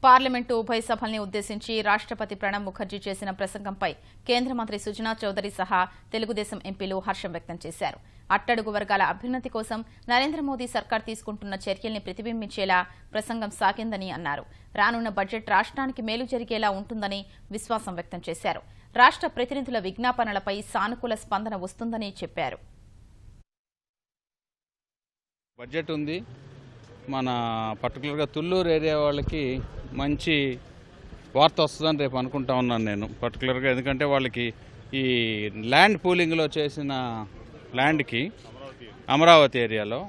Parliament ఉభయ సభల్ని ఉద్దేశించి రాష్ట్రపతి ప్రణబ్ ముఖర్జీ చేసిన ప్రసంగంపై కేంద్ర మంత్రి సుజనా చౌదరి సహా తెలుగుదేశం ఎంపీలు హర్షం వ్యక్తం చేశారు. అట్టడుగు వర్గాల అభ్యున్నతి కోసం నరేంద్ర మోదీ సర్కార్ తీసుకుంటున్న చర్యల్ని ప్రతిబింబించేలా ప్రసంగం సాగిందని అన్నారు. రానున్న బడ్జెట్ రాష్ట్రానికి మేలు జరిగేలా ఉంటుందని విశ్వాసం వ్యక్తం చేశారు. రాష్ట్ర ప్రతినిధుల విజ్ఞాపనలపై సానుకూల స్పందన వస్తుందని చెప్పారు. బడ్జెట్ ఉంది. మన పర్టికులర్గా తుళ్ళూరు ఏరియా వాళ్ళకి మంచి వార్త వస్తుందని రేపు అనుకుంటా ఉన్నాను నేను పర్టికులర్గా. ఎందుకంటే వాళ్ళకి ఈ ల్యాండ్ పూలింగ్లో చేసిన ల్యాండ్కి అమరావతి ఏరియాలో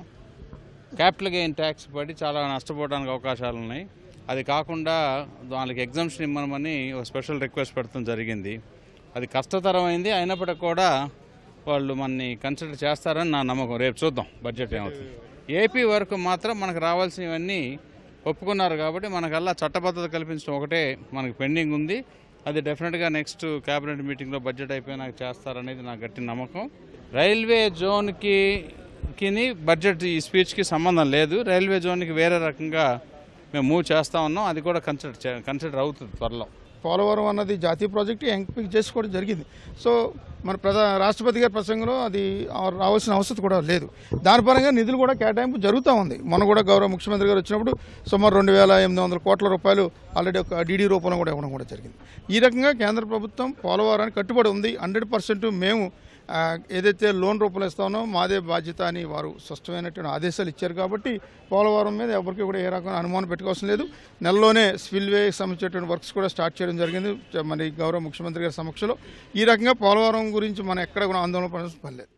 క్యాపిటల్ గెయిన్ ట్యాక్స్ పడి చాలా నష్టపోవడానికి అవకాశాలు ఉన్నాయి. అది కాకుండా వాళ్ళకి ఎగ్జామ్షన్ ఇవ్వమని ఒక స్పెషల్ రిక్వెస్ట్ పెట్టడం జరిగింది. అది కష్టతరమైంది. అయినప్పటికీ కూడా వాళ్ళు మనని కన్సిడర్ చేస్తారని నా నమ్మకం. రేపు చూద్దాం బడ్జెట్ ఏమవుతుంది. ఏపీ వరకు మాత్రం మనకు రావాల్సినవన్నీ ఒప్పుకున్నారు కాబట్టి మనకల్లా చట్టబద్ధత కల్పించడం ఒకటే మనకు పెండింగ్ ఉంది. అది డెఫినెట్గా నెక్స్ట్ క్యాబినెట్ మీటింగ్లో బడ్జెట్ అయిపోయినాక చేస్తారనేది నా గట్టి నమ్మకం. రైల్వే జోన్కి బడ్జెట్ ఈ స్పీచ్కి సంబంధం లేదు. రైల్వే జోన్కి వేరే రకంగా మేము మూవ్ చేస్తూ ఉన్నాం. అది కూడా కన్సిడర్ అవుతుంది త్వరలో. పోలవరం అన్నది జాతీయ ప్రాజెక్టు ఎంపిక చేసుకోవడం జరిగింది. సో మన రాష్ట్రపతి గారి ప్రసంగంలో అది రావాల్సిన అవసరం కూడా లేదు. దాని పరంగా నిధులు కూడా కేటాయింపు జరుగుతూ ఉంది. మొన్న కూడా గౌరవ ముఖ్యమంత్రి గారు వచ్చినప్పుడు సుమారు 2,800 కోట్ల రూపాయలు ఆల్రెడీ ఒక డీడీ రూపంలో కూడా ఇవ్వడం కూడా జరిగింది. ఈ రకంగా కేంద్ర ప్రభుత్వం పోలవరానికి కట్టుబడి ఉంది. 100% మేము ఏదైతే లోన్ రూపంలో ఇస్తామో మాదే బాధ్యత అని వారు స్పష్టమైనటువంటి ఆదేశాలు ఇచ్చారు. కాబట్టి పోలవరం మీద ఎవరికి కూడా ఏ రకమైన అనుమానం పెట్టుకోవాల్సిన లేదు. నెలలోనే స్పిల్వేకి సంబంధించినటువంటి వర్క్స్ కూడా స్టార్ట్ చేయడం జరిగింది మరి గౌరవ ముఖ్యమంత్రి గారి సమక్షంలో. ఈ రకంగా పోలవరం గురించి మనం ఎక్కడ కూడా ఆందోళన పడాల్సిన పని లేదు.